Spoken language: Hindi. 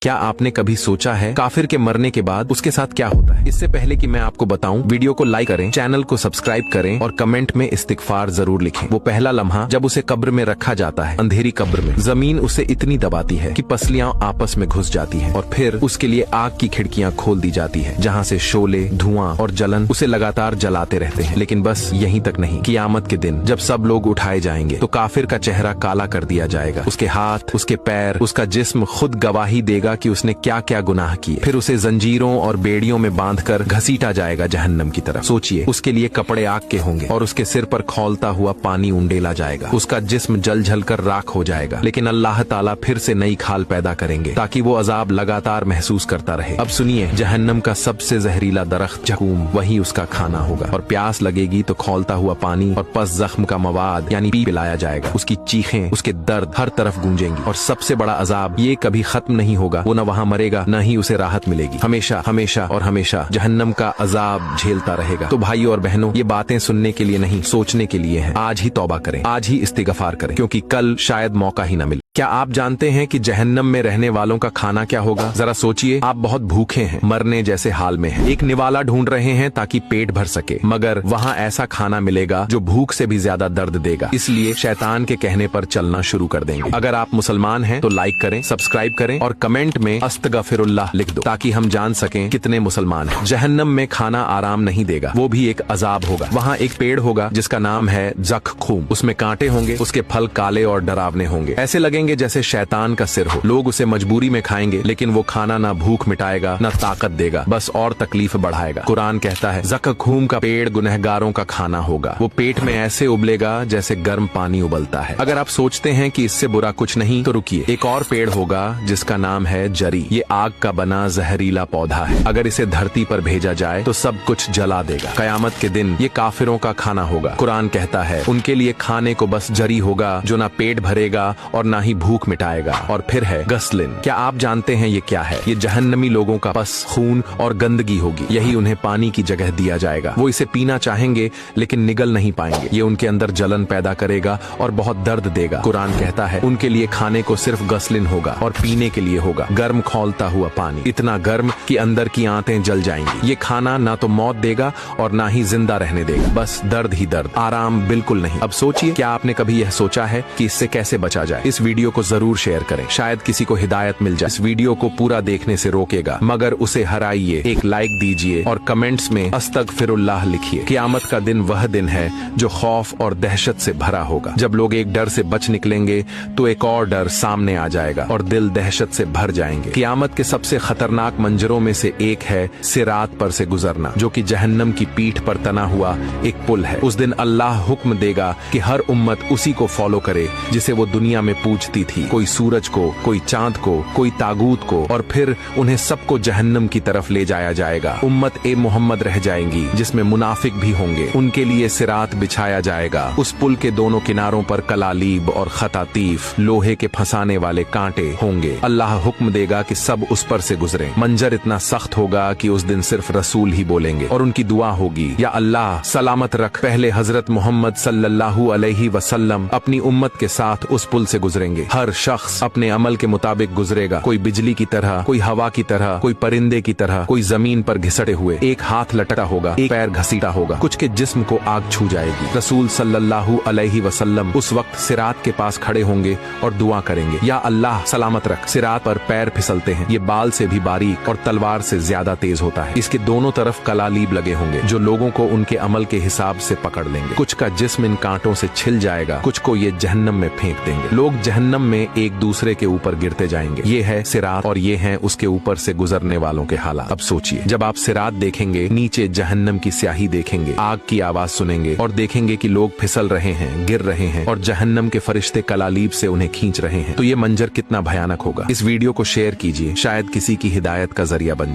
क्या आपने कभी सोचा है काफिर के मरने के बाद उसके साथ क्या होता है? इससे पहले कि मैं आपको बताऊं, वीडियो को लाइक करें, चैनल को सब्सक्राइब करें और कमेंट में इस्तिगफार जरूर लिखें। वो पहला लम्हा जब उसे कब्र में रखा जाता है, अंधेरी कब्र में जमीन उसे इतनी दबाती है कि पसलियां आपस में घुस जाती है और फिर उसके लिए आग की खिड़कियां खोल दी जाती है, जहाँ से शोले, धुआं और जलन उसे लगातार जलाते रहते हैं। लेकिन बस यहीं तक नहीं, कियामत के दिन जब सब लोग उठाए जाएंगे तो काफिर का चेहरा काला कर दिया जाएगा। उसके हाथ, उसके पैर, उसका जिस्म खुद गवाही देगा कि उसने क्या क्या गुनाह किए। फिर उसे जंजीरों और बेड़ियों में बांधकर घसीटा जाएगा जहन्नम की तरफ। सोचिए, उसके लिए कपड़े आग के होंगे और उसके सिर पर खौलता हुआ पानी उंडेला जाएगा। उसका जिस्म जल जल कर राख हो जाएगा। लेकिन अल्लाह ताला फिर से नई खाल पैदा करेंगे ताकि वो अजाब लगातार महसूस करता रहे। अब सुनिए, जहन्नम का सबसे जहरीला दरख्त जकूम वही उसका खाना होगा और प्यास लगेगी तो खौलता हुआ पानी और पस जख्म का मवाद यानी पी पिलाया जाएगा। उसकी चीखें, उसके दर्द हर तरफ गूंजेंगी और सबसे बड़ा अजाब ये कभी खत्म नहीं होगा। वो न वहाँ मरेगा न ही उसे राहत मिलेगी। हमेशा हमेशा और हमेशा जहन्नम का अजाब झेलता रहेगा। तो भाइयों और बहनों, ये बातें सुनने के लिए नहीं, सोचने के लिए हैं। आज ही तौबा करें, आज ही इस्तिगफार करें, क्योंकि कल शायद मौका ही न मिले। क्या आप जानते हैं कि जहन्नम में रहने वालों का खाना क्या होगा? जरा सोचिए, आप बहुत भूखे हैं, मरने जैसे हाल में हैं, एक निवाला ढूंढ रहे हैं ताकि पेट भर सके, मगर वहाँ ऐसा खाना मिलेगा जो भूख से भी ज्यादा दर्द देगा। इसलिए शैतान के कहने पर चलना शुरू कर देंगे। अगर आप मुसलमान हैं तो लाइक करें, सब्सक्राइब करें और कमेंट में अस्तगफिरुल्लाह लिख दो ताकि हम जान सकें कितने मुसलमान हैं। जहन्नम में खाना आराम नहीं देगा, वो भी एक अजाब होगा। वहाँ एक पेड़ होगा जिसका नाम है ज़क़्क़ूम। उसमें कांटे होंगे, उसके फल काले और डरावने होंगे, ऐसे लगेंगे जैसे शैतान का सिर हो। लोग उसे मजबूरी में खाएंगे, लेकिन वो खाना ना भूख मिटाएगा ना ताकत देगा, बस और तकलीफ बढ़ाएगा। कुरान कहता है, ज़क़्क़ूम का पेड़ गुनहगारों का खाना होगा। वो पेट में ऐसे उबलेगा जैसे गर्म पानी उबलता है। अगर आप सोचते हैं कि इससे बुरा कुछ नहीं, तो रुकिए, एक और पेड़ होगा जिसका नाम है जरी। ये आग का बना जहरीला पौधा है। अगर इसे धरती पर भेजा जाए तो सब कुछ जला देगा। कयामत के दिन ये काफिरों का खाना होगा। कुरान कहता है, उनके लिए खाने को बस जरी होगा जो ना पेट भरेगा और ना ही भूख मिटाएगा। और फिर है गस्लिन। क्या आप जानते हैं ये क्या है? ये जहन्नमी लोगों का पस, खून और गंदगी होगी। यही उन्हें पानी की जगह दिया जाएगा। वो इसे पीना चाहेंगे लेकिन निगल नहीं पाएंगे। ये उनके अंदर जलन पैदा करेगा और बहुत दर्द देगा। कुरान कहता है, उनके लिए खाने को सिर्फ गस्लिन होगा और पीने के लिए होगा गर्म खौलता हुआ पानी, इतना गर्म कि अंदर की आंतें जल जाएंगी। ये खाना ना तो मौत देगा और ना ही जिंदा रहने देगा, बस दर्द ही दर्द, आराम बिल्कुल नहीं। अब सोचिए, क्या आपने कभी यह सोचा है कि इससे कैसे बचा जाए? इस वीडियो को जरूर शेयर करें, शायद किसी को हिदायत मिल जाए। इस वीडियो को पूरा देखने से रोकेगा, मगर उसे हराइए, एक लाइक दीजिए और कमेंट्स में अस्तगफिरुल्लाह लिखिए। क़यामत का दिन वह दिन है जो खौफ और दहशत से भरा होगा। जब लोग एक डर से बच निकलेंगे तो एक और डर सामने आ जाएगा और दिल दहशत से भर जाएंगे। क़यामत के सबसे खतरनाक मंजरों में से एक है सिरात पर से गुजरना, जो कि जहन्नम की पीठ पर तना हुआ एक पुल है। उस दिन अल्लाह हुक्म देगा कि हर उम्मत उसी को फॉलो करे जिसे वो दुनिया में पूजती थी। कोई सूरज को, कोई चांद को, कोई तागूत को, और फिर उन्हें सबको जहन्नम की तरफ ले जाया जाएगा। उम्मत ए मोहम्मद रह जाएंगी जिसमें मुनाफिक भी होंगे। उनके लिए सिरात बिछाया जाएगा। उस पुल के दोनों किनारों पर कलालीब और खतातीफ, लोहे के फंसाने वाले कांटे होंगे। अल्लाह हुक्म देगा कि सब उस पर से गुजरें। मंजर इतना सख्त होगा कि उस दिन सिर्फ रसूल ही बोलेंगे और उनकी दुआ होगी, या अल्लाह सलामत रख। पहले हजरत मोहम्मद सल्लल्लाहु अलैहि वसल्लम अपनी उम्मत के साथ उस पुल से गुजरेंगे। हर शख्स अपने अमल के मुताबिक गुजरेगा, कोई बिजली की तरह, कोई हवा की तरह, कोई परिंदे की तरह, कोई जमीन पर घिसटे हुए। एक हाथ लटका होगा, एक पैर घसीटा होगा, कुछ के जिस्म को आग छू जाएगी। रसूल सल्लल्लाहु अलैहि वसल्लम उस वक्त सिरात के पास खड़े होंगे और दुआ करेंगे, या अल्लाह सलामत रख। सिरात पर पैर फिसलते हैं, ये बाल से भी बारीक और तलवार से ज्यादा तेज होता है। इसके दोनों तरफ कलालीब लगे होंगे जो लोगों को उनके अमल के हिसाब से पकड़ लेंगे। कुछ का जिस्म इन कांटों से छिल जाएगा, कुछ को ये जहन्नम में फेंक देंगे। लोग जहन्नम में एक दूसरे के ऊपर गिरते जाएंगे। ये है सिरात और ये हैं उसके ऊपर से गुजरने वालों के हालात। अब सोचिए, जब आप सिरात देखेंगे, नीचे जहन्नम की स्याही देखेंगे, आग की आवाज सुनेंगे और देखेंगे कि लोग फिसल रहे हैं, गिर रहे हैं और जहन्नम के फरिश्ते कलालीब से उन्हें खींच रहे हैं, तो ये मंजर कितना भयानक होगा। इस वीडियो को शेयर कीजिए, शायद किसी की हिदायत का जरिया बन जाए।